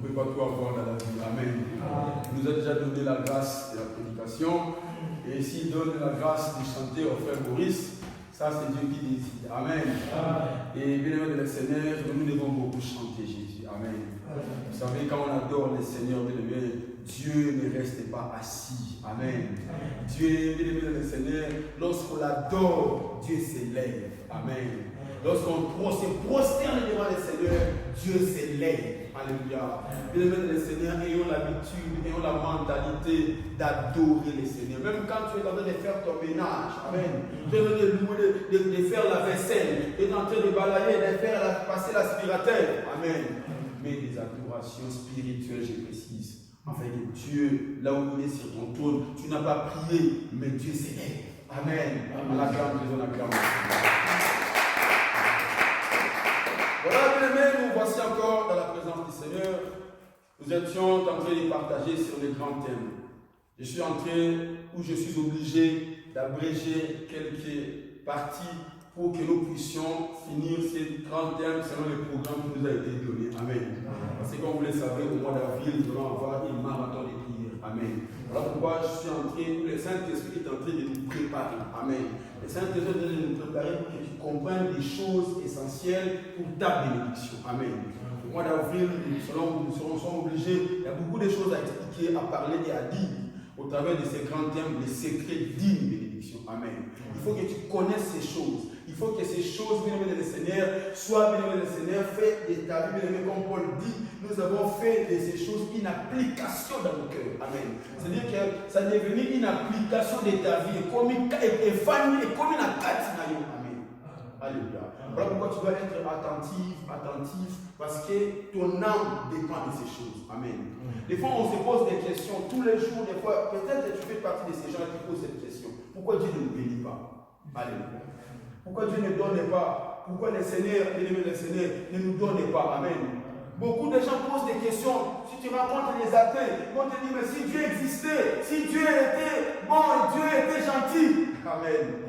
ne peut pas tout avoir dans la vie. Amen. Il nous a déjà donné la grâce de la prédication. Et s'il donne la grâce de chanter au frère Maurice, ça c'est Dieu qui décide. Amen. Et bien aimé de le Seigneur, nous devons beaucoup chanter Jésus. Amen. Vous savez, quand on adore le Seigneur, bien aimé, Dieu ne reste pas assis. Amen. Dieu, bien aimé de le Seigneur, lorsqu'on l'adore, Dieu s'élève. Amen. Lorsqu'on se prosterne devant le Seigneur, Dieu s'élève. Alléluia. Bien aimé le Seigneur, ayons l'habitude, ayons la mentalité d'adorer le Seigneur. Même quand tu es en train de faire ton ménage, amen. Tu es en train de louer, de faire la vaisselle, tu es en train de balayer, de faire passer l'aspirateur. Amen. Mais des adorations spirituelles, je précise. Afin que Dieu, là où il est sur ton trône, tu n'as pas prié, mais Dieu s'élève. Amen. On acclame, on acclame. Voilà, bien aimés, nous voici encore dans la présence du Seigneur. Nous étions en train de partager sur les grands thèmes. Je suis en train, où je suis obligé d'abréger quelques parties pour que nous puissions finir ces grands thèmes selon le programme qui nous a été donné. Amen. Parce que comme vous le savez, au mois d'avril, nous allons avoir une marathon de prière. Amen. Voilà pourquoi je suis en train, le Saint-Esprit est en train de nous préparer. Amen. Le Saint-Esprit est en train de nous préparer pour que tu comprennes des choses essentielles pour ta bénédiction. Amen. Au mois d'avril, nous serons obligés, il y a beaucoup de choses à expliquer, à parler et à dire au travers de ces grands thèmes, les secrets d'une bénédiction. Amen. Il faut que tu connaisses ces choses. Il faut que ces choses, bien aimé de le Seigneur, soient, bien aimé de le Seigneur, faites de ta vie, bien aimé, comme Paul dit, nous avons fait de ces choses une application dans nos cœurs. Amen. C'est-à-dire que ça est devenu une application de ta vie, comme une carte. Amen. Alléluia. Voilà pourquoi tu dois être attentif, parce que ton âme dépend de ces choses. Amen. Des fois, on se pose des questions tous les jours, des fois, peut-être que tu fais partie de ces gens qui posent cette question. Pourquoi Dieu ne nous bénit pas? Alléluia. Pourquoi Dieu ne donne pas? Pourquoi le Seigneur, bien-aimé le Seigneur, ne nous donne pas? Amen. Beaucoup de gens posent des questions. Si tu rencontres les athées, ils vont te dire, mais si Dieu existait, si Dieu était bon, Dieu était gentil. Amen.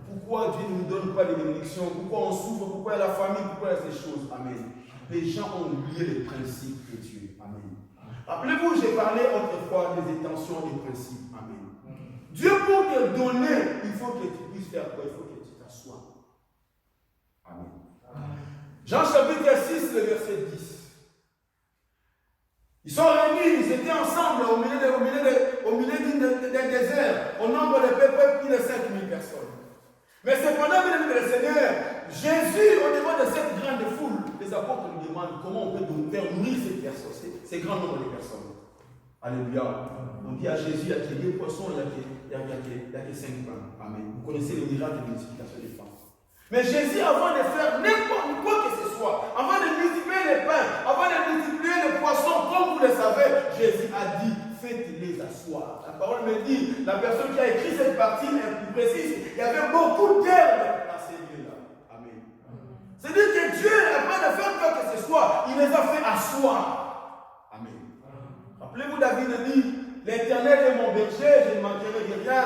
Pourquoi Dieu ne nous donne pas les bénédictions? Pourquoi on souffre? Pourquoi il y a la famille? Pourquoi il y a ces choses? Amen. Les gens ont oublié les principes de Dieu. Amen. Rappelez-vous, j'ai parlé autrefois des intentions et des principes. Amen. Dieu, pour te donner, il faut que tu puisses faire quoi? Il faut que tu t'assoies. Amen. Jean chapitre 6, le verset 10. Ils sont réunis, ils étaient ensemble au milieu d'un désert, au nombre de peuples, plus de 5000 personnes. Mais cependant, bien aimé le Seigneur, Jésus, au niveau de cette grande foule, les apôtres nous demandent comment on peut faire nourrir ces personnes, ces grands nombres de personnes. Alléluia. On dit à Jésus, il y a que 2 poissons, il n'y a que 5 pains. Amen. Vous connaissez le miracle de multiplication des pains. Mais Jésus, avant de faire n'importe quoi que ce soit, avant de multiplier les pains, avant de multiplier les poissons, comme vous le savez, Jésus a dit, faites-les asseoir. La parole me dit, la personne qui a écrit cette partie est plus précise, il y avait beaucoup d'herbes dans ces lieux-là. Amen. C'est-à-dire que Dieu, avant de faire quoi que ce soit, il les a fait asseoir. Amen. Rappelez-vous, David dit, l'Éternel est mon berger, je ne manquerai de rien.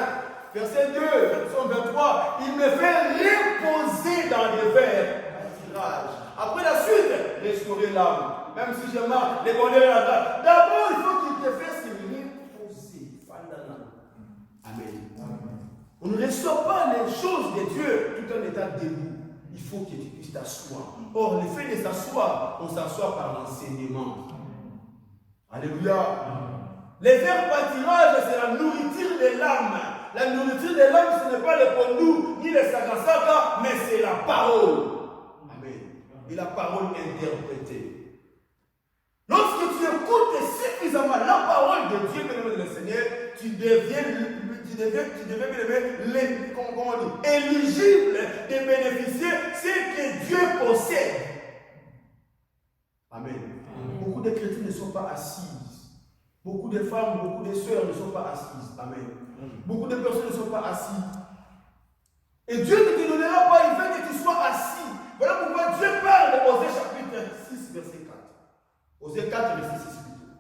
Verset 2, verset 23, il me fait reposer dans les verts pâturages. Après la suite, restaurer l'âme. Même si je marche, les bonheurs la grâce. D'abord, il faut qu'il te fasse reposer. Amen. On ne reçoit pas les choses de Dieu tout en étant debout. Il faut que tu puisses t'asseoir. Or, le fait de s'asseoir, on s'assoit par l'enseignement. Alléluia. Les verts pâturages, c'est la nourriture de l'âme. La nourriture de l'âme, ce n'est pas le pondou, ni le sakasaka, mais c'est la parole. Amen. Et la parole interprétée. Lorsque tu écoutes suffisamment la parole de Dieu, bien-aimé le Seigneur, tu deviens éligible de bénéficier ce que Dieu possède. Amen. Beaucoup de chrétiens ne sont pas assis. Beaucoup de femmes, beaucoup de sœurs ne sont pas assises. Amen. Beaucoup de personnes ne sont pas assises. Et Dieu ne te donnera pas, il veut que tu sois assis. Voilà pourquoi Dieu parle de Osée chapitre 6, verset 4. Osée 4, verset 6 plutôt.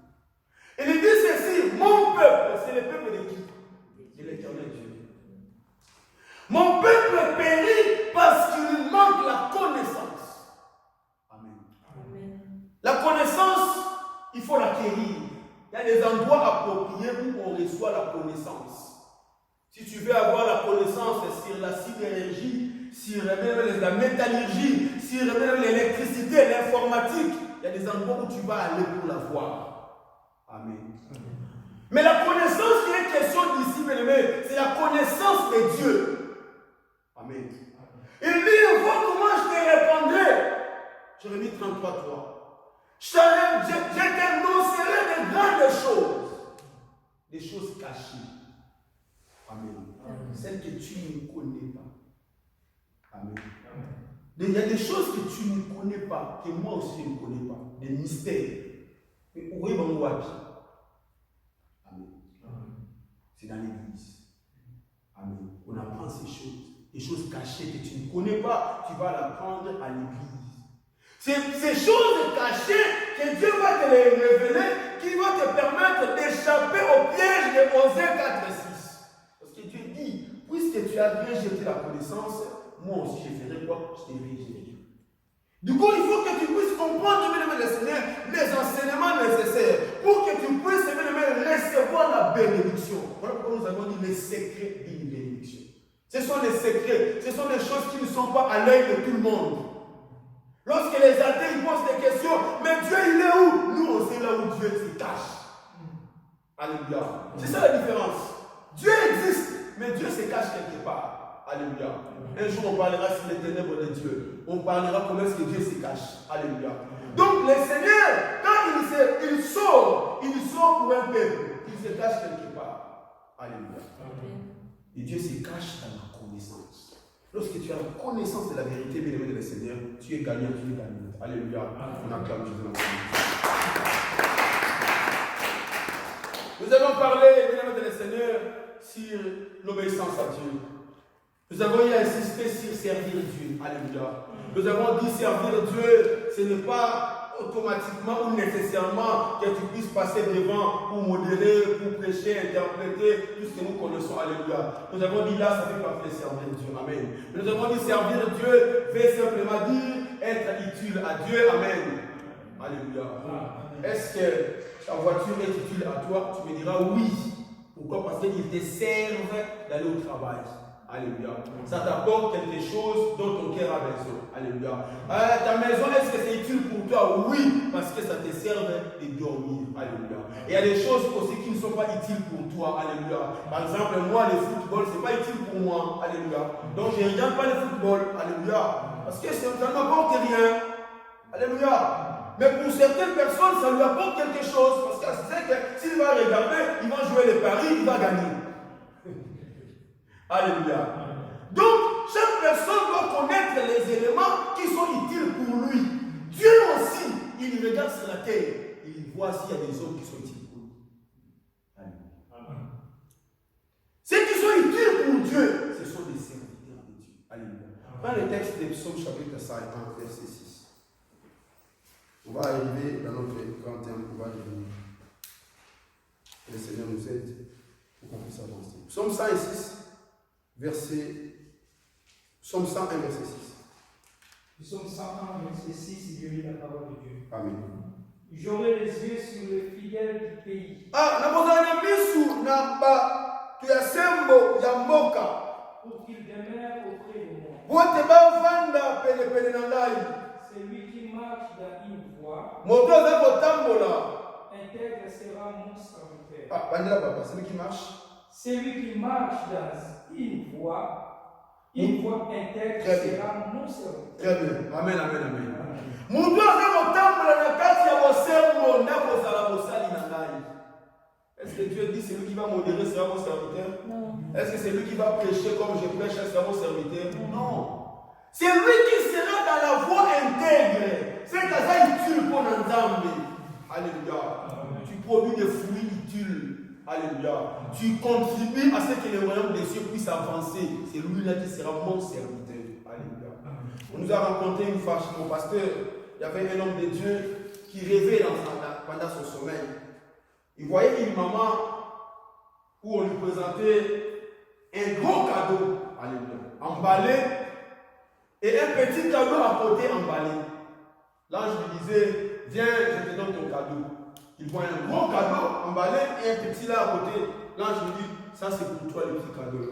Et il dit ceci, mon peuple, c'est le peuple de qui? De l'Éternel Dieu. Mon peuple périt parce qu'il lui manque la connaissance. Amen. Amen. La connaissance il faut l'acquérir. Il y a des endroits appropriés où on reçoit la connaissance. Si tu veux avoir la connaissance sur la sidérurgie, sur même la métallurgie, sur même l'électricité, l'informatique, il y a des endroits où tu vas aller pour la voir. Amen. Mais la connaissance qui est question d'ici, c'est la connaissance de Dieu. Amen. Il dit, vois comment je te répondrai. Jérémie 33, 3. Je t'annoncerai de grandes choses. Des choses cachées. Amen. Celles que tu ne connais pas. Amen. Il y a des choses que tu ne connais pas, que moi aussi je ne connais pas. Des mystères. Mais où est mon wapi? Amen. C'est dans l'église. Amen. On apprend ces choses. Des choses cachées que tu ne connais pas, tu vas l'apprendre à l'église. Ces choses cachées que Dieu va te les révéler, qui vont te permettre d'échapper au piège de Osée 4 et 6. Parce que Dieu dit, puisque tu as bien jeté la connaissance, moi aussi je ferai quoi? Je t'ai réjouis. Du coup, il faut que tu puisses comprendre, le Seigneur, les enseignements nécessaires pour que tu puisses recevoir la bénédiction. Voilà pourquoi nous avons dit les secrets d'une bénédiction. Ce sont des secrets, ce sont des choses qui ne sont pas à l'œil de tout le monde. Lorsque les athées ils posent des questions, mais Dieu il est où? Nous on sait là où Dieu se cache. Alléluia. C'est ça la différence. Dieu existe, mais Dieu se cache quelque part. Alléluia. Un jour on parlera sur les ténèbres de Dieu. On parlera comment est-ce que Dieu se cache. Alléluia. Donc le Seigneur, quand il sort pour un peuple. Il se cache quelque part. Alléluia. Et Dieu se cache dans la connaissance. Lorsque tu as la connaissance de la vérité, bien-aimé de le Seigneur, tu es gagnant, tu es gagnant. Alléluia. On acclame Jésus dans la Nous avons parlé, bien-aimé de le Seigneur, sur l'obéissance à Dieu. Nous avons insisté sur servir Dieu. Alléluia. Nous avons dit servir Dieu, ce n'est pas automatiquement ou nécessairement que tu puisses passer devant pour modérer, pour prêcher, interpréter tout ce que nous connaissons. Alléluia. Nous avons dit là, ça fait partie de servir Dieu. Amen. Nous avons dit servir Dieu veut simplement dire être utile à Dieu. Amen. Alléluia. Est-ce que ta voiture est utile à toi? Tu me diras oui. Pourquoi? Parce qu'il te servent d'aller au travail. Alléluia. Ça t'apporte quelque chose dont ton cœur a besoin. Alléluia. Ta maison, est-ce que c'est utile pour toi? Oui, parce que ça te sert de dormir. Alléluia. Et il y a des choses aussi qui ne sont pas utiles pour toi. Alléluia. Par exemple, moi, le football, ce n'est pas utile pour moi. Alléluia. Donc, je ne regarde pas le football. Alléluia. Parce que ça ne m'apporte rien. Alléluia. Mais pour certaines personnes, ça lui apporte quelque chose. Parce qu'elle sait que s'il va regarder, il va jouer les paris, il va gagner. Alléluia. Donc, chaque personne doit connaître les éléments qui sont utiles pour lui. Dieu aussi, il regarde sur la terre et il voit s'il y a des hommes qui sont utiles pour lui. Alléluia. Ceux qui sont utiles pour Dieu, ce sont des serviteurs de Dieu. Alléluia. Dans le texte de Psaume chapitre 50, verset 6. On va arriver dans notre grand terme, on va revenir. Le Seigneur nous aide pour qu'on puisse avancer. Psaume 106. Psaume 101, verset 6. Psaume 101, verset 6, il lit la parole de Dieu. Amen. J'aurai les yeux sur les fidèles du pays. Pour qu'ils demeurent auprès de moi. Celui qui marche dans une voie intègre sera mon serviteur. Celui qui marche. Celui qui marche dans une voie intègre sera mon serviteur. Très bien. Amen, amen, amen. Est-ce que Dieu dit c'est lui qui va modérer sera mon serviteur? Non. Est-ce que c'est lui qui va prêcher comme je prêche sera mon serviteur? Non. C'est lui qui sera dans la voie intègre. C'est ça utile pour l'ensemble. Alléluia. Tu produis des fruits utiles. Alléluia. Tu contribues à ce que le royaume des cieux puisse avancer. C'est lui-là qui sera mon serviteur. Alléluia. On nous a rencontré une fois chez mon pasteur. Il y avait un homme de Dieu qui rêvait pendant son sommeil. Il voyait une maman où on lui présentait un gros cadeau. Alléluia. Emballé. Et un petit cadeau à côté emballé. L'ange lui disait, viens, je te donne ton cadeau. Il voit un gros cadeau emballé et un petit là à côté. L'ange lui dit, ça c'est pour toi le petit cadeau.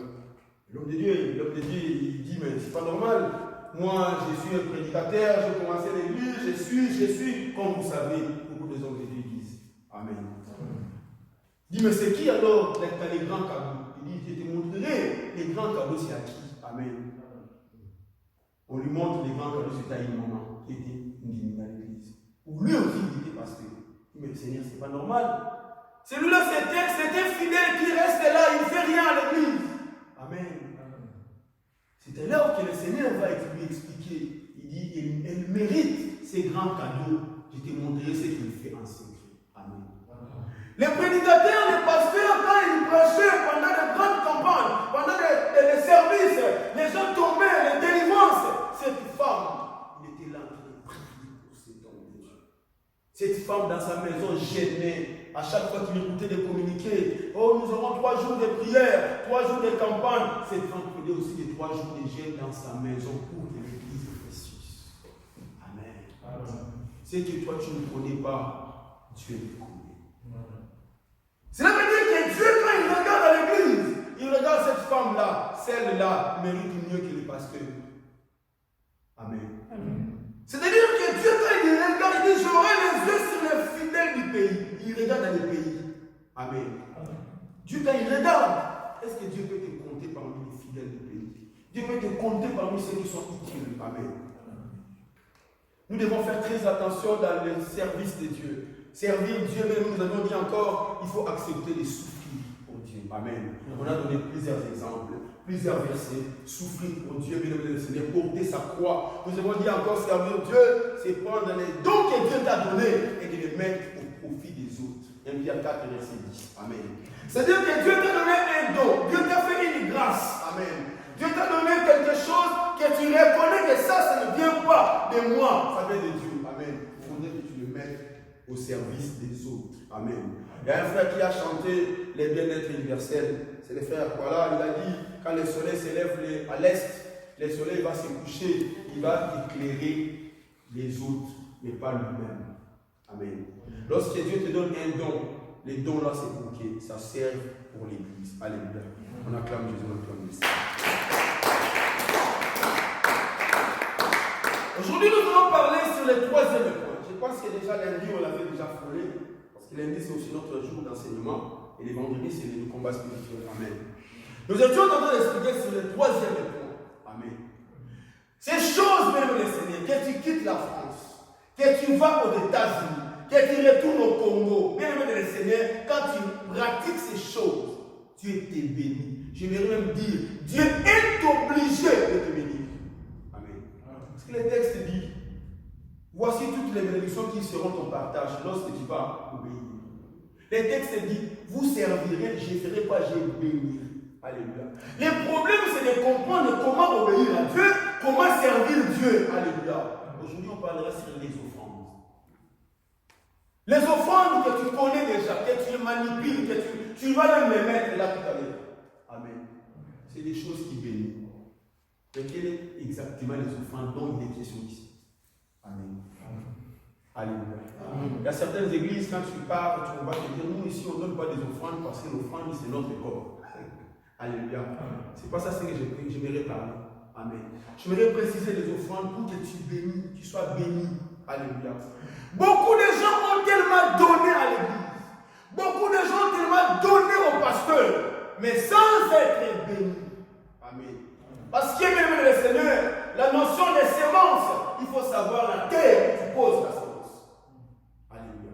L'homme de Dieu, il dit, mais c'est pas normal. Moi, je suis un prédicateur, j'ai commencé l'église, je suis, comme vous savez, beaucoup de hommes de Dieu disent. Amen. Il dit, mais c'est qui alors les grands cadeaux? Il dit, je te montrerai les grands cadeaux, c'est à qui? Amen. On lui montre les grands cadeaux, c'était à une maman qui était une digne à l'église. Ou lui aussi, il était pasteur. Mais le Seigneur, c'est pas normal. Celui-là, c'était fidèle qui reste là, il ne fait rien à l'église. Amen. C'est là que le Seigneur va lui expliquer. Il dit, elle mérite ces grands cadeaux. Je te montrerai ce qu'il fait en secret. Amen. Les prédicateurs, les pasteurs, quand ils prêchaient pendant de grandes campagnes, pendant des services, les gens tombaient, les délivrances. Cette femme, il était là en train de prier pour cet homme de Dieu. Cette femme dans sa maison gênait. À chaque fois qu'il écoutait des communiqués, oh, nous aurons 3 jours de prière, 3 jours de campagne. Cette femme prenait aussi les 3 jours de jeûne dans sa maison pour que l'église ressuscite. Amen. C'est que toi tu ne connais pas, Dieu le connaît. Cela veut dire que Dieu, quand il regarde à l'église, il regarde cette femme-là, celle-là mérite mieux que le pasteur. Amen. C'est-à-dire que Dieu, quand il regarde, il dit, j'aurai les yeux sur les fidèles du pays. Il regarde dans les pays. Amen. Dieu, quand il regarde, est-ce que Dieu peut te compter parmi les fidèles du pays? Dieu peut te compter parmi ceux qui sont utiles. Amen. Nous devons faire très attention dans le service de Dieu. Servir Dieu, mais nous avons dit encore, il faut accepter les souffrir pour Dieu. Amen. On a donné plusieurs exemples, plusieurs versets. Souffrir pour Dieu, bien le Seigneur, porter sa croix. Nous avons dit encore, servir Dieu, c'est prendre les dons que Dieu t'a donnés et de les mettre au profit des autres. 1 Pierre 4, verset 10. Amen. C'est-à-dire que Dieu t'a donné un don, Dieu t'a fait une grâce. Amen. Dieu t'a donné quelque chose que tu reconnais que ça ne vient pas de moi, ça vient de Dieu. Amen. Il faudrait que tu le mettes au service des autres. Amen. Il y a un frère qui a chanté les bien-être universels. C'est le frère, voilà, il a dit, quand le soleil s'élève à l'est, le soleil va se coucher, il va éclairer les autres, mais pas lui-même. Amen. Lorsque Dieu te donne un don, les dons là, c'est pour que ça serve pour l'église. Alléluia. On acclame Jésus, on acclame Jésus. Aujourd'hui, nous allons parler sur le 3e point. Je pense que déjà lundi, on l'avait déjà frôlé. Parce que lundi, c'est aussi notre jour d'enseignement. Et les vendredis, c'est le combat spirituel. Amen. Nous étions en train d'expliquer sur le 3e point. Amen. Ces choses, même le Seigneur, que tu quittes la France, que tu vas aux États-Unis, que tu retournes au Congo, bien aimé le Seigneur, quand tu pratiques ces choses, Dieu t'est béni. Je vais même dire, Dieu est obligé de te bénir. Amen. Parce que le texte dit, voici toutes les bénédictions qui seront ton partage lorsque tu vas obéir. Le texte dit, vous servirez, je ne ferai pas, je vais bénir. Alléluia. Le problème, c'est de comprendre comment obéir à Dieu, comment servir Dieu. Alléluia. Aujourd'hui, on parlera sur les offrandes. Les offrandes que tu connais déjà, que tu manipules, que tu vas même les mettre là tout à l'heure. Amen. C'est des choses qui bénissent. Mais quelles sont exactement les offrandes dont il est question ici? Amen. Alléluia. Il y a certaines églises, quand tu pars, tu vas te dire, nous ici, on ne donne pas des offrandes parce que l'offrande, c'est notre corps. Alléluia. C'est pas ça ce que j'aimerais parler. Amen. J'aimerais préciser les offrandes pour que tu sois béni. Alléluia. Beaucoup de gens ont tellement donné à l'église. Beaucoup de gens ont tellement donné au pasteur, mais sans être bénis. Amen. Parce que même le Seigneur, la notion des semences, il faut savoir la terre où tu poses la semence. Alléluia.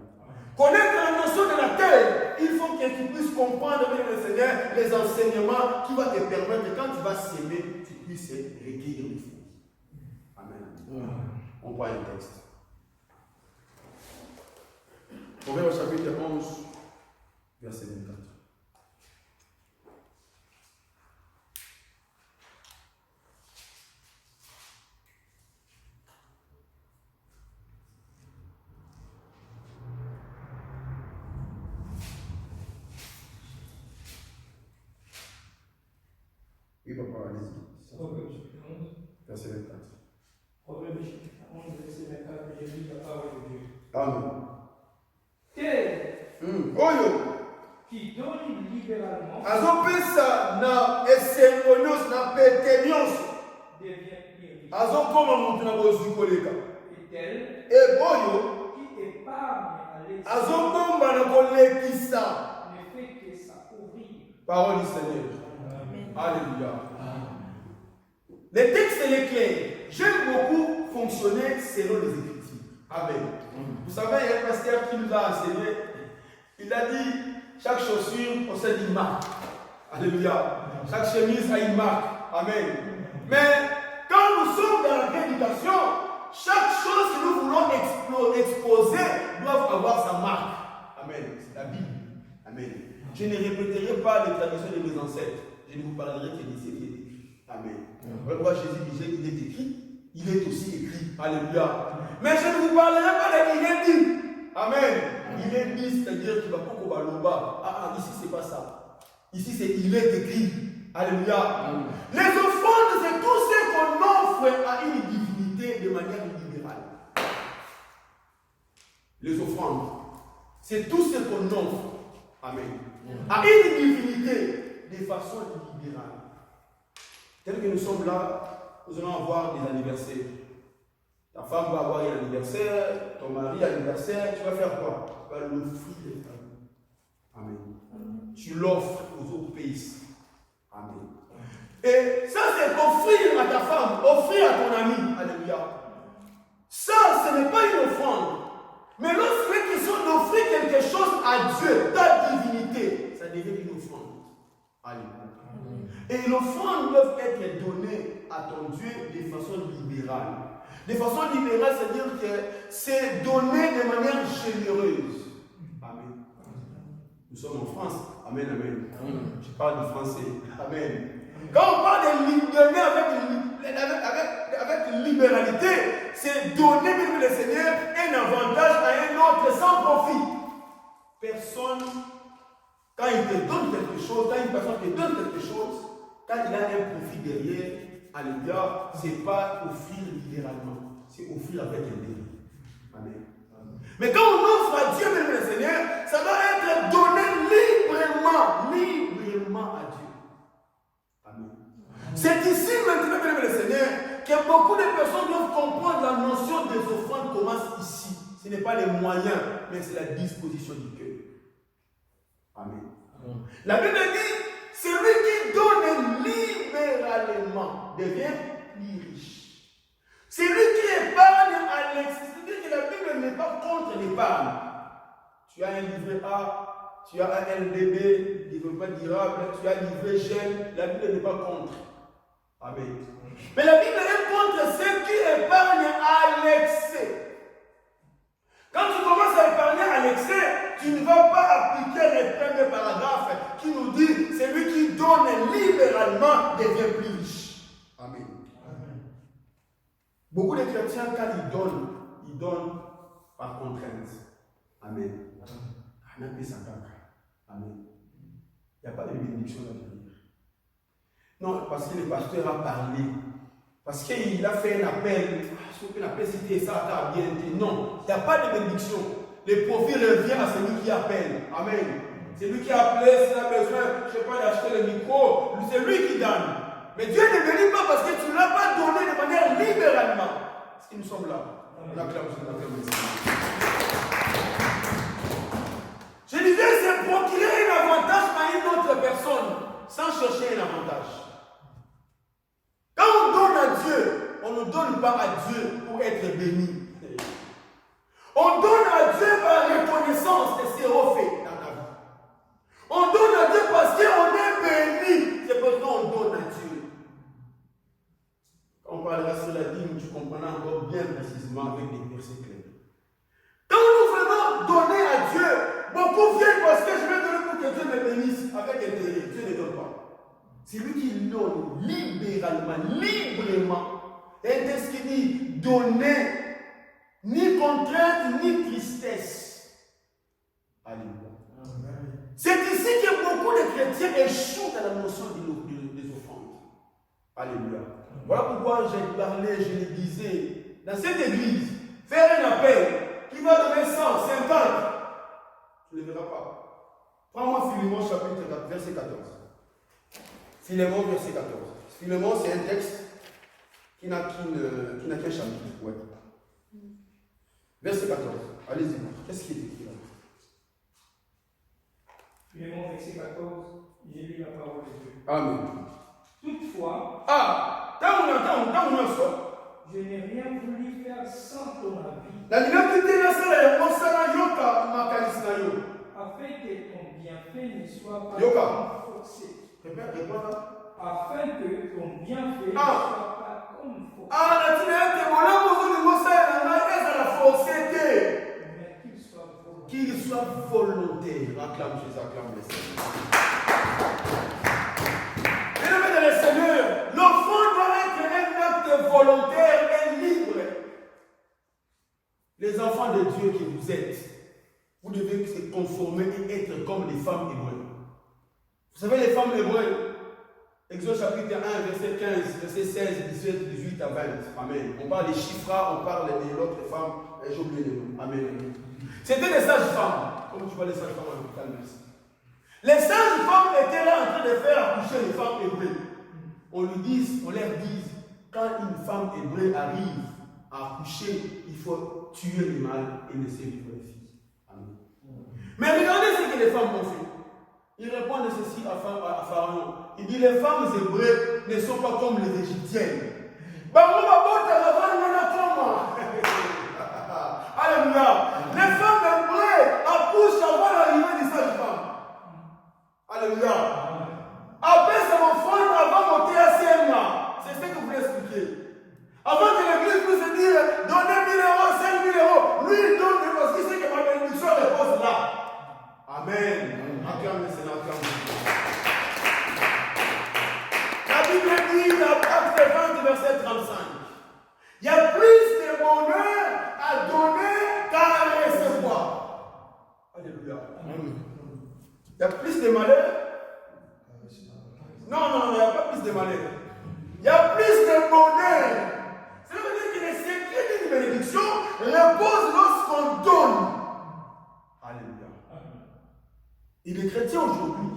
Connaître la notion de la terre, il faut que tu puisses comprendre, même le Seigneur, les enseignements qui vont te permettre que quand tu vas s'aimer, tu puisses recueillir les fruits. Amen. On voit un texte. Proverbe chapitre 11, verset 24. Oui, papa, allez-y. Proverbe chapitre 11. Verset 24. Proverbe chapitre 11, verset 24, je lis la parole de Dieu. Amen. Terre Oyo. qui donne libéralement Azopesa na esengonios na petenios. devient plus riche. Azokoma mutu na bozikoleka. Et tel Et oyo qui épargne à l'excès azobomba na kolekisa. ne fait que s'appauvrir. Parole du Seigneur. Amen. Alléluia. Le texte est clair. J'aime beaucoup fonctionner selon les Écritures. Amen. Vous savez, il y a un pasteur qui nous a enseigné. Il a dit chaque chaussure possède une marque. Alléluia. Chaque chemise a une marque. Amen. Mais quand nous sommes dans la prédication, chaque chose que nous voulons exposer doit avoir sa marque. Amen. C'est la Bible. Amen. Je ne répéterai pas les traditions de mes ancêtres. Je ne vous parlerai que de ce qui est écrit. Amen. Voilà pourquoi Jésus disait il est écrit, il est aussi écrit. Alléluia. Mais je ne vous parlerai pas de il est dit. Amen. Il est dit, c'est-à-dire qu'il va pas qu'on va l'oba. Ici c'est pas ça. Ici c'est il est écrit. Alléluia. Les offrandes, c'est tout ce qu'on offre à une divinité de manière libérale. Les offrandes, c'est tout ce qu'on offre. Amen. À une divinité de façon libérale. Tel que nous sommes là, nous allons avoir des anniversaires. Ta femme va avoir un anniversaire, ton mari a un anniversaire, tu vas faire quoi? Tu vas l'offrir. Amen. Tu l'offres aux autres pays. Amen. Et ça, c'est offrir à ta femme, offrir à ton ami. Alléluia. Ça, ce n'est pas une offrande. Mais lorsqu'il est question d'offrir quelque chose à Dieu, ta divinité, ça devient une offrande. Alléluia. Et l'offrande doit être donnée à ton Dieu de façon libérale. De façon libérale, c'est-à-dire que c'est donné de manière généreuse. Amen. Nous sommes en France. Amen, amen. Je parle du français. Amen. Quand on parle de donner avec libéralité, c'est donner, même le Seigneur, un avantage à un autre sans profit. Personne, quand il te donne quelque chose, quand une personne te donne quelque chose, quand il a un profit derrière, alléluia, ce n'est pas offrir libéralement, c'est offrir avec un délai. Amen. Mais quand on offre à Dieu, même le Seigneur, ça doit être donné librement à Dieu. Amen. C'est ici maintenant, même le Seigneur, que beaucoup de personnes doivent comprendre la notion des offrandes commence ici. Ce n'est pas les moyens, mais c'est la disposition du cœur. Amen. La Bible dit, celui qui donne libéralement devient plus riche. Celui qui épargne à l'excès, c'est-à-dire que la Bible n'est pas contre l'épargne. Tu as un livret A, tu as un LDB, développement durable, tu as un livret jeune, la Bible n'est pas contre. Amen. Mais la Bible est contre ceux qui épargnent à l'excès. Quand tu commences à épargner à l'excès, tu ne vas pas appliquer le premier paragraphe qui nous dit celui qui donne libéralement devient plus riche. Amen. Amen. Beaucoup de chrétiens, quand ils donnent par contrainte. Amen. Amen. Amen. Il n'y a pas de bénédiction à venir. Non, parce que le pasteur a parlé. Parce qu'il a fait un appel. Ce qu'on appelle c'était ça, t'as bien dit. Non, il n'y a pas de bénédiction. Le profit revient à celui qui appelle. Amen. C'est lui qui a appelé, s'il a besoin, je ne sais pas, d'acheter le micro, c'est lui qui donne. Mais Dieu ne bénit pas parce que tu ne l'as pas donné de manière libéralement. Est-ce que nous sommes là? On acclame. Je disais, c'est procurer un avantage à une autre personne sans chercher un avantage. Quand on donne à Dieu, on ne donne pas à Dieu pour être béni. On donne à Dieu par reconnaissance de ses refaits dans ta vie. On donne à Dieu parce qu'on est béni. C'est pourquoi on donne à Dieu. Quand on parlera sur la dîme, tu comprendras encore bien précisément avec des versets clairs. Quand nous venons donner à Dieu, beaucoup viennent parce que je vais donner pour que Dieu me bénisse. Avec intérêt, Dieu ne donne pas. C'est lui qui donne librement. Et c'est ce qu'il dit, donner, ni contrainte, ni tristesse. Alléluia. C'est ici que beaucoup de chrétiens échouent dans la notion des offrandes. Alléluia. Voilà pourquoi j'ai parlé, je le disais, dans cette église, faire un appel qui va donner 100, 50, tu ne le verras pas. Prends-moi Philémon chapitre 4, verset 14. Philémon, verset 14. Philémon, c'est un texte qui n'a qu'un chapitre. Ouais. Verset 14. Allez-y. Qu'est-ce qui est écrit là? Philémon, verset 14. J'ai lu la parole de Dieu. Amen. Toutefois, je n'ai rien voulu faire sans ton avis, afin que ton bienfait ne soit pas forcé. Afin que ton bienfait ne soit pas comme forcé. Mais qu'il soit volontaire. Acclame Jésus, acclame le Seigneur. Bien-aimés dans le Seigneur, l'enfant doit être un acte volontaire et libre. Les enfants de Dieu que vous êtes, vous devez se conformer et être comme les femmes hébreues. Vous savez, les femmes hébreues, Exode chapitre 1, verset 15, verset 16, 17, 18 à 20. Amen. On parle des chiffres, on parle de l'autre femme, j'ai oublié le nom. Amen. C'était des sages femmes. Comme tu vois les sages femmes à l'hôpital, merci. Les sages femmes étaient là en train de faire accoucher les femmes hébreues. On leur dit, quand une femme hébreu arrive à accoucher, il faut tuer les mâles et laisser vivre les filles. Amen. Mais regardez ce que les femmes ont fait. Ils répondent ceci à Pharaon. Il dit, les femmes hébreues ne sont pas comme les Égyptiennes. Alléluia. Les femmes hébreues accouchent avant l'arrivée des sages-femmes. Alléluia. Après ça enfant avant monter à Siena. C'est ce que vous voulez expliquer. Avant que l'église puisse se dire, donnez 1000 euros, 5000 euros. Lui, il donne parce qu'il sait que ma bénédiction repose là. Amen. Acclame le Seigneur, acclame le Seigneur. La Bible dit dans Acte 20, verset 35. Il y a plus de bonheur à donner qu'à recevoir. Alléluia. Il y a plus de malheur. Non, il n'y a pas plus de malheur. Il y a plus de bonheur. Ça veut dire que les secrets d'une bénédiction reposent lorsqu'on donne. Alléluia. Et les chrétiens aujourd'hui,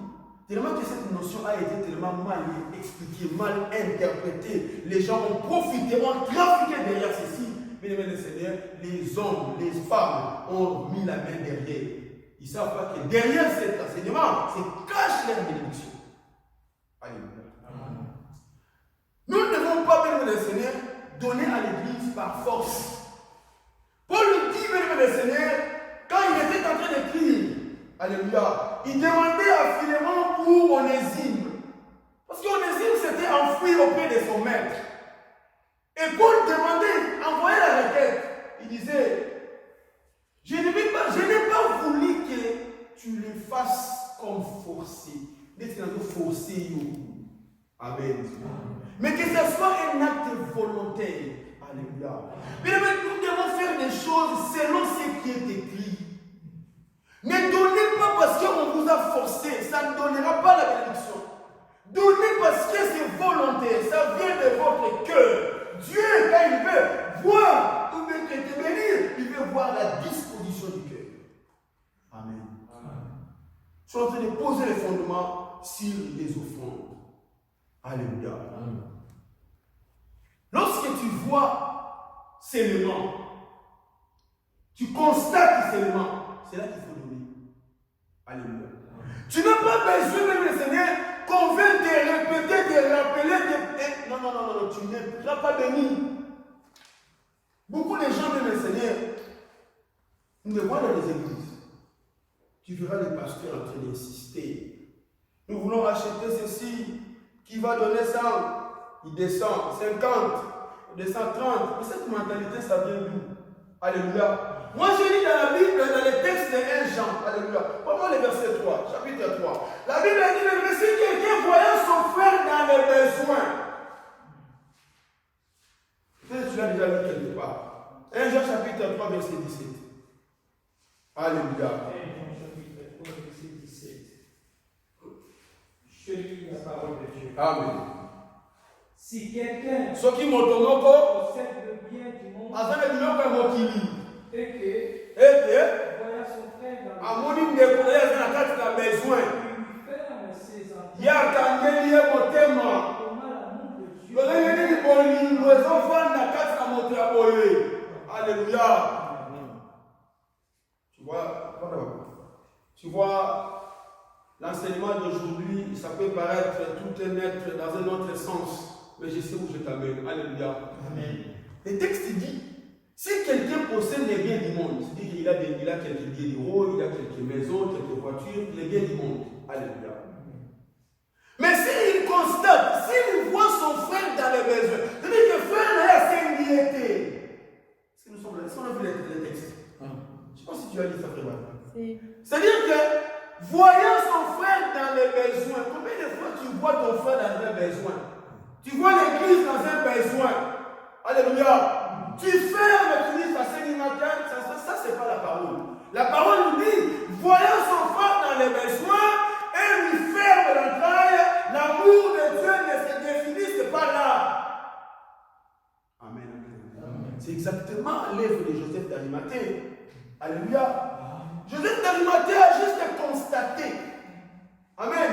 tellement que cette notion a été tellement mal expliquée, mal interprétée, les gens ont profité, ont trafiqué derrière ceci. Mais les Seigneur, les hommes, les femmes ont mis la main derrière. Ils ne savent pas que derrière cet enseignement, c'est cache leur bénédiction. Alléluia. Nous ne devons pas, bien le Seigneur, donner à l'église par force. Paul lui dit, bien le Seigneur, quand il était en train d'écrire, alléluia, il demandait à Philémon pour Onésime. Parce qu'Onésime s'était enfoui auprès de son maître. Et Paul demandait, envoyait la requête. Il disait, je n'ai pas voulu que tu le fasses comme forcé. Mais c'est un peu forcé. Amen. Mais que ce soit un acte volontaire. Alléluia. Mais nous devons faire des choses selon ce qui est écrit. Ne donnez pas parce qu'on vous a forcé. Ça ne donnera pas la bénédiction. Donnez parce que c'est volontaire. Ça vient de votre cœur. Dieu, quand il veut voir ou bien te bénir, il veut voir la disposition du cœur. Amen. Je suis en train de poser les fondements sur les offrandes. Alléluia. Amen. Lorsque tu vois ces éléments, tu constates ces éléments, c'est là qu'il faut donner. Alléluia. Tu n'as pas besoin, même le Seigneur, qu'on vienne te répéter, te rappeler. Non, tu ne seras pas béni. Beaucoup de gens, même le Seigneur, nous le voient dans les églises. Tu verras les pasteurs en train d'insister. Nous voulons acheter ceci. Qui va donner 100? Il descend 50, il descend 30. Mais cette mentalité, ça vient d'où? Alléluia. Moi, je lis dans la Bible, dans les textes de 1 Jean. Alléluia. Prends-moi le verset 3, chapitre 3. La Bible dit, mais si quelqu'un voyant son frère dans les besoins, peut-être que tu l'as déjà lu quelque part. 1 Jean, chapitre 3, verset 17. Alléluia. 1 Jean, chapitre 3, verset 17. Je lis la parole de Dieu. Amen. Si quelqu'un possède le bien du monde et que voyant son frère dans le besoin, besoins. Il y a un lié au thème. Alléluia. Tu vois, l'enseignement d'aujourd'hui, ça peut paraître tout un être dans un autre sens, mais je sais où je t'amène. Alléluia. Amen. Le texte dit, si quelqu'un possède les biens du monde, c'est-à-dire qu'il a quelques billets d'euros, il a quelques maisons, quelques voitures, les biens du monde. Alléluia. Mais s'il constate, s'il voit son frère dans les besoins, c'est-à-dire que le frère n'a pas singularité. Est-ce que nous sommes là? Est-ce qu'on a vu les textes? Je ne sais pas si tu as lu ça, frère. C'est-à-dire que, voyant son frère dans les besoins, combien de fois tu vois ton frère dans les besoins? Tu vois l'église dans un besoin. Alléluia. Tu fermes, tu dis, ça c'est matin, ça c'est pas la parole. La parole nous dit, voyant son frère dans les besoins, et lui ferme l'entraille, l'amour de Dieu ne se définit pas là. Amen. C'est exactement l'œuvre de Joseph d'Arimathée. Alléluia. Joseph d'Arimathée a juste constaté. Amen.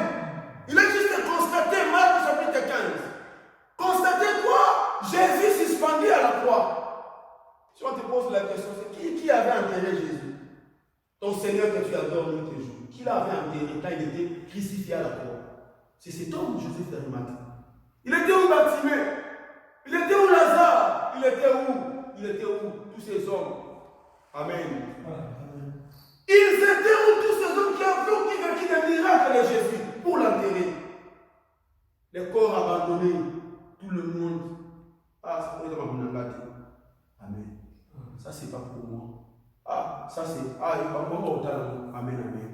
Il a juste constaté, Marc chapitre 15. Constaté quoi? Jésus suspendu à la croix. Si on te pose la question, c'est qui avait enterré Jésus? Ton Seigneur que tu adores nuit et jour. Qui l'avait enterré quand il était crucifié à la croix? C'est cet homme, Joseph d'Arimathée. Il était où Bartimée? Il était où Lazare? Il était où? Il était où? Tous ces hommes. Amen. Ils étaient où tous ces hommes qui avaient vécu des miracles de Jésus pour l'enterrer? Les corps abandonnés, tout le monde. Ah, c'est pour les hommes. Amen. Ça, c'est pas pour moi. Ah, ça, c'est. Ah, il va pas au talent. Amen, amen.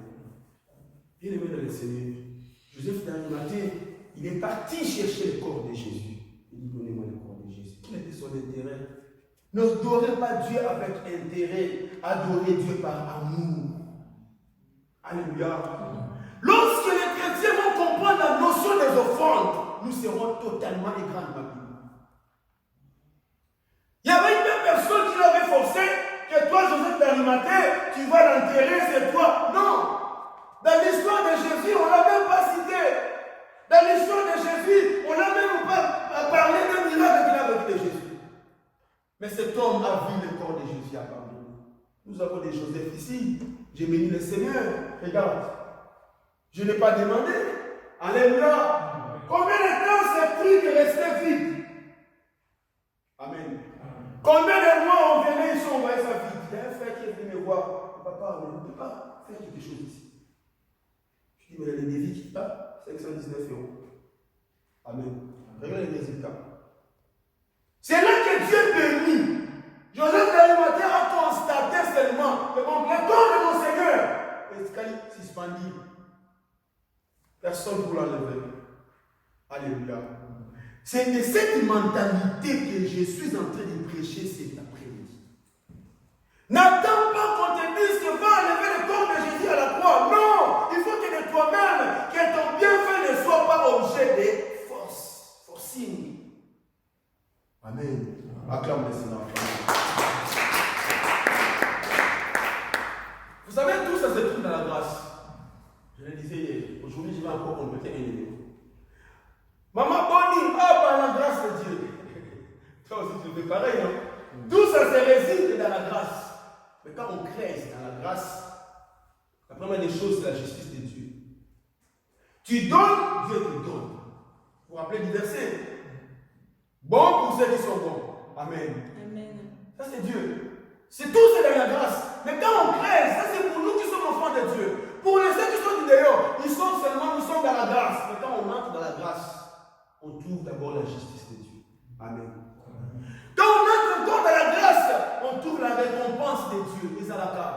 Bien aimé dans le Seigneur, Joseph d'Arimathée, il est parti chercher le corps de Jésus. Il dit, donnez-moi le corps de Jésus. Quel était son intérêt? N'adorez pas Dieu avec intérêt, adorez Dieu par amour. Alléluia. Lorsque les chrétiens vont comprendre la notion des offrandes, nous serons totalement égrands. Il y avait une personne qui l'avait forcé que toi, Joseph d'Arimathée, tu vas l'enterrer, c'est toi. Non. Dans l'histoire de Jésus, on ne l'a même pas cité. Dans l'histoire de Jésus, on n'a même pas parlé d'un miracle qu'il a vécu de Jésus. Mais cet homme a vu le corps de Jésus abandonné. Nous avons des Joseph ici. J'ai béni le Seigneur. Regarde. Je n'ai pas demandé. Alléluia. Combien de temps ce truc est resté vide? Amen. Combien de mois on venait ici, on voyait ça vide? Il y a un frère qui est venu me voir. Papa, on ne peut pas faire quelque chose ici. Je dis, mais il y a des défis qui partent. 519 €. Amen. Regarde les résultats. C'est là que Dieu bénit. Joseph d'Arimathée a constaté seulement que le corps de mon Seigneur est suspendu. Personne pour l'enlever. Alléluia. C'est de cette mentalité que je suis en train de prêcher cet après-midi. N'attends pas qu'on te dise que va enlever le corps de Jésus à la croix. Non! Il faut que de toi-même, que ton bienfait ne soit pas objet de forcing. Amen. Acclame le Seigneur. Vous savez, tout ça se trouve dans la grâce. Je le disais hier. Aujourd'hui, je vais encore compléter un élément. Maman Bonnie, par la grâce de Dieu. Toi aussi, tu fais pareil, non? Tout ça se réside dans la grâce. Mais quand on crée dans la grâce, la première des choses, c'est la justice de Dieu. Tu donnes, Dieu te donne. Vous vous rappelez du verset? Bon pour ceux qui sont bons. Amen. Amen. Ça, c'est Dieu. C'est tout, c'est dans la grâce. Mais quand on crée, ça, c'est pour nous qui sommes enfants de Dieu. Pour les ceux qui sont du dehors, ils sont seulement, nous sommes dans la grâce. Mais quand on entre dans la grâce, on trouve d'abord la justice de Dieu. Amen. Quand on entre encore dans la grâce, on trouve la récompense de Dieu. Isalaka.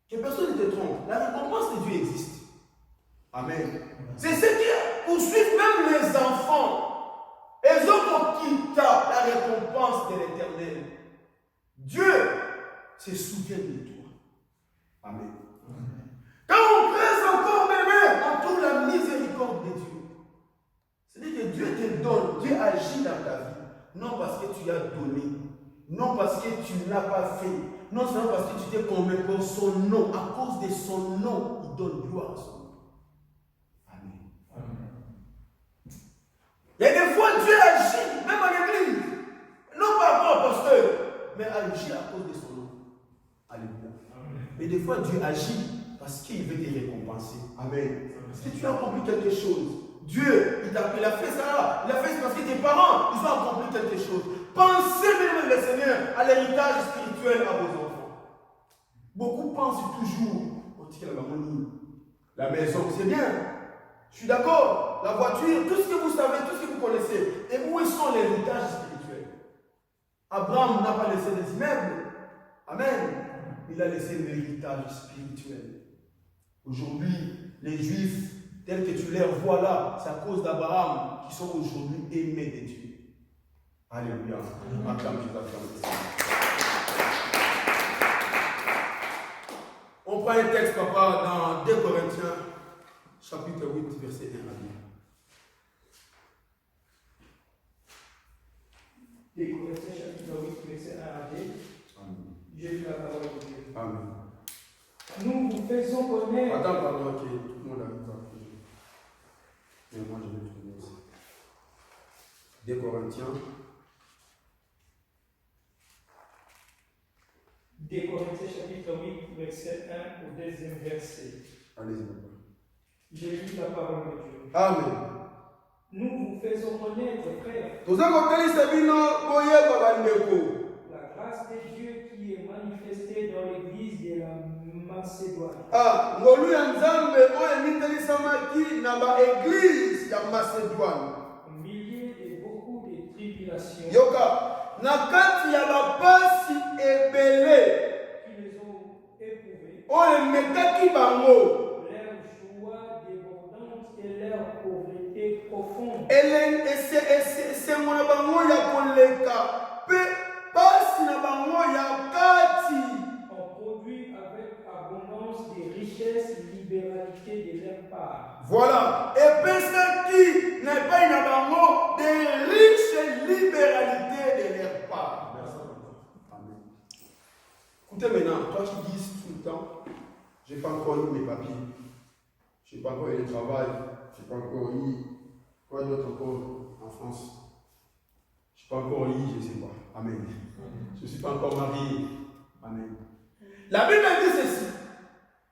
Que personne ne te trompe. La récompense de Dieu existe. Amen. C'est ce qui poursuit même les enfants. Et autres qui quittent la récompense de l'Éternel. Dieu se souvient de toi. Amen. Quand on crée encore bébé, on trouve la miséricorde de Dieu. C'est-à-dire que Dieu te donne, Dieu agit dans ta vie. Non parce que tu as donné, non parce que tu ne l'as pas fait, Non seulement parce que tu t'es convaincu pour son nom, à cause de son nom, il donne gloire à son nom. Amen. Il y a des fois, Dieu agit, même en église. Non pas rapport au pasteur, mais agit à cause de son nom. Alléluia. Mais des fois, Dieu agit parce qu'il veut te récompenser. Amen. Parce que tu as accompli quelque chose. Dieu, il a fait ça. Il a fait ça parce que tes parents, ils ont accompli quelque chose. Pensez, mesdames et Seigneur, à l'héritage spirituel à vos enfants. Beaucoup pensent toujours, on dit que la maison, c'est bien. Je suis d'accord. La voiture, tout ce que vous savez, tout ce que vous connaissez. Et où sont les héritages spirituels? Abraham n'a pas laissé des immeubles. Amen. Il a laissé l'héritage spirituel. Aujourd'hui, les Juifs, tels que tu les vois là, c'est à cause d'Abraham qui sont aujourd'hui aimés de Dieu. Alléluia. Acclame Jésus, acclame Jésus. On prend un texte, papa, dans 2 Corinthiens, chapitre 8, verset 1 à 2. 2 Corinthiens, chapitre 8, verset 1 à 2. Amen. J'ai lu la parole de Dieu. Amen. Nous vous faisons connaître. Attends, pardon, ok, tout le monde a vu ça. Mais moi, je vais trouver aussi. 2 Corinthiens. 2 Corinthiens, chapitre 8, verset 1 au 2e verset. Allez-y, papa. J'ai lu la parole de Dieu. Amen. Nous vous faisons connaître, frères, la grâce de Dieu qui est manifestée dans l'église de la Macédoine. Au milieu de beaucoup de tribulations qui les ont éprouvées, leur joie débordante et leur pauvreté profonde ont produit avec abondance des richesses, libéralité de leur part. Voilà. Et personne qui n'est pas une abandon des riches libéralités de leur part. Amen. Écoutez maintenant, toi qui dis tout le temps, je n'ai pas encore eu mes papiers, je n'ai pas encore eu le travail, je n'ai pas encore eu quoi d'autre encore en France. Je n'ai pas encore eu, je ne sais pas. Amen. Je ne suis pas encore marié. Amen. La Bible dit ceci.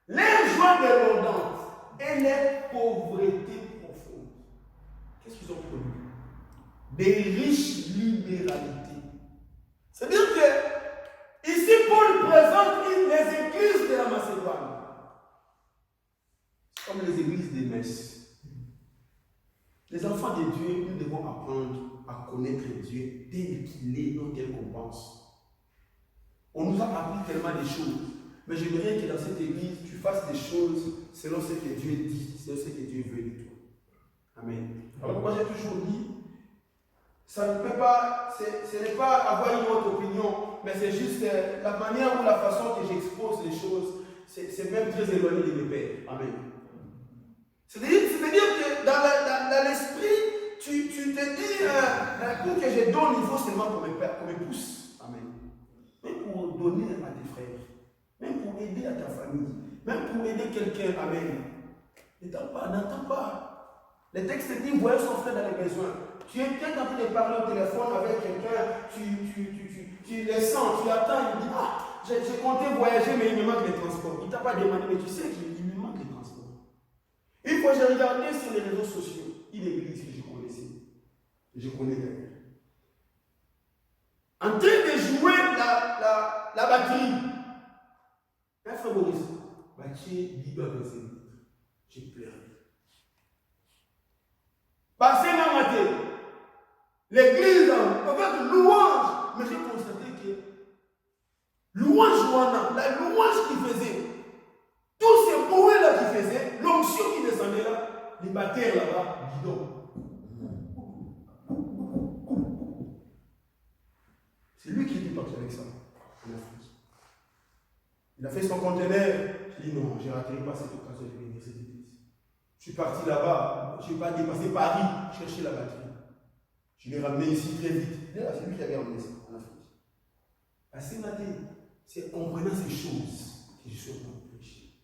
Les joies débordantes et les pauvretés profondes. Qu'est-ce qu'ils ont produit? Des riches libéralités. C'est-à-dire que ici, Paul présente les églises de la Macédoine. Comme les églises des messes. Les enfants de Dieu, nous devons apprendre à connaître Dieu tel qu'il est, non tel qu'on pense. On nous a appris tellement de choses. Mais j'aimerais que dans cette église, tu fasses des choses selon ce que Dieu dit, selon ce que Dieu veut de toi. Amen. Alors moi j'ai toujours dit, ça ne peut pas, ce n'est pas avoir une autre opinion, mais c'est juste la manière ou la façon que j'expose les choses, c'est même très éloigné de mes pères. Amen. C'est-à-dire que dans l'esprit, tu te dis, pour que je donne, il faut seulement qu'on me pousse. Amen. Même pour donner à tes frères. Même pour aider à ta famille, même pour aider quelqu'un, amen. N'attends pas. Le texte dit, voyez son frère dans les besoins. Tu es en train de parler au téléphone avec quelqu'un, tu les sens, tu attends, il dit, j'ai compté voyager, mais il me manque les transports. Il ne t'a pas demandé, mais tu sais qu'il me manque les transports. Une fois, j'ai regardé sur les réseaux sociaux, une église que je connaissais. Je connais d'ailleurs. En train de jouer la batterie. Un frère Maurice, Mathieu, Bible avec ses litres. J'ai pleuré. Passé ma matin, l'église, avec louange, mais j'ai constaté que louange Joana, la louange qu'il faisait, tous ces bruits-là qu'il faisait, l'onction qui descendait là, les bataires là-bas, bidon. C'est lui qui était parti avec ça en Afrique. Il a fait son conteneur. J'ai dit non, je ne raterai pas cette occasion de venir à cette église. Je suis parti là-bas, je n'ai pas dépassé Paris, chercher la batterie. Je l'ai ramené ici très vite. C'est lui qui avait emmené ça en Afrique. À ce matin, C'est en comprenant ces choses que je suis en train de prêcher.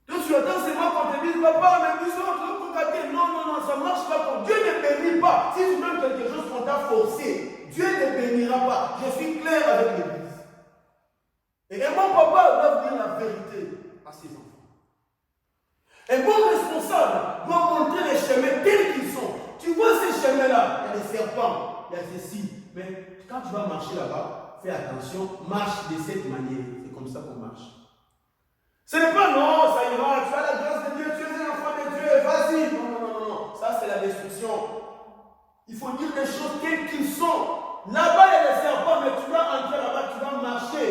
Donc tu attends seulement qu'on te dise, papa, mais bisous, non, ça ne marche pas. Pour Dieu ne bénit pas. Si tu donnes quelque chose qu'on t'a forcé, Dieu ne bénira pas. Je suis clair avec l'Église. Et un bon papa doit dire la vérité à ses enfants. Un bon responsable doit montrer les chemins tels qu'ils sont. Tu vois ces chemins-là, il y a des serpents, il y a ceci. Mais quand tu vas marcher là-bas, fais attention, marche de cette manière. C'est comme ça qu'on marche. Ce n'est pas non, ça ira, tu as la grâce de Dieu, tu es un enfant de Dieu, vas-y. Non. Ça, c'est la destruction. Il faut dire les choses telles qu'ils sont. Là-bas, il y a des serpents, mais tu dois entrer là-bas, tu dois marcher.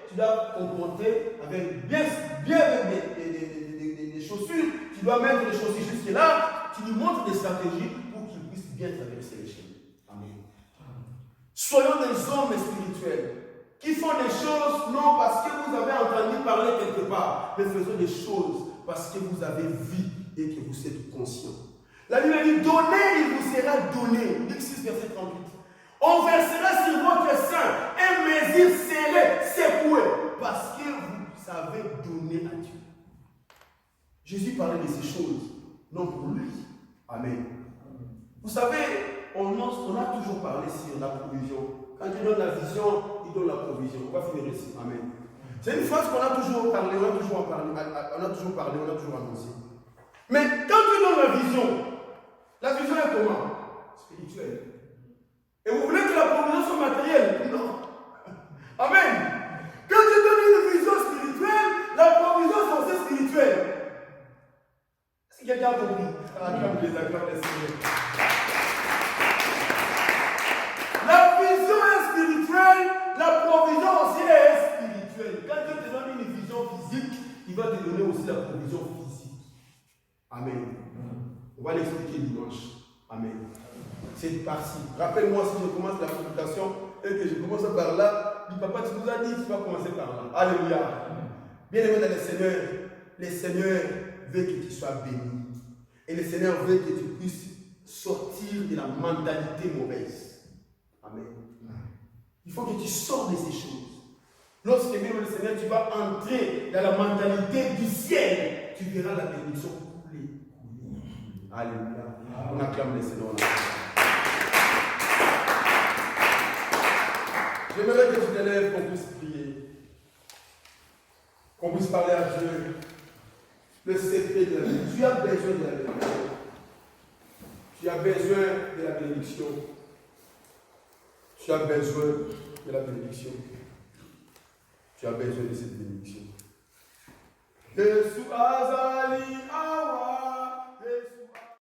Tu dois comporter avec bien des chaussures. Tu dois mettre les chaussures jusque-là. Tu lui montres des stratégies pour qu'il puisse bien traverser les chemins. Amen. Soyons des hommes spirituels qui font des choses non parce que vous avez entendu parler quelque part, mais faisons des choses parce que vous avez vu et que vous êtes conscient. La Bible dit, donnez, il vous sera donné. Luc 6, verset 38. On versera sur votre sein un mesure serré, secoué, parce que vous savez donner à Dieu. Jésus parlait de ces choses, non pour lui. Amen. Vous savez, on a toujours parlé sur la provision. Quand il donne la vision, il donne la provision. On va finir ici. Amen. C'est une phrase qu'on a toujours parlé, on a toujours annoncé. Mais quand tu donnes la vision est comment? Spirituelle. Et vous voulez que la provision soit matérielle? Non. Amen. Quand tu donnes une vision spirituelle, la provision est aussi spirituelle. Est-ce que quelqu'un a compris? Acclame les Seigneur. La vision est spirituelle, la provision aussi est spirituelle. Quand Dieu te donne une vision physique, il va te donner aussi la provision physique. Amen. On va l'expliquer dimanche. Amen. C'est parti. Rappelle-moi si je commence la prédication et que je commence par là, dis papa, tu nous as dit que tu vas commencer par là. Alléluia. Bien-aimé dans le Seigneur veut que tu sois béni. Et le Seigneur veut que tu puisses sortir de la mentalité mauvaise. Amen. Il faut que tu sors de ces choses. Lorsque tu viens le Seigneur, tu vas entrer dans la mentalité du ciel. Tu verras la bénédiction couler. Alléluia. On acclame le Seigneur. J'aimerais que tu te lèves, qu'on puisse prier. Qu'on puisse parler à Dieu. Le secret de la bénédiction. Tu as besoin de la bénédiction. Tu as besoin de la bénédiction. Tu as besoin de la bénédiction. Tu as besoin de cette bénédiction. Yesu azali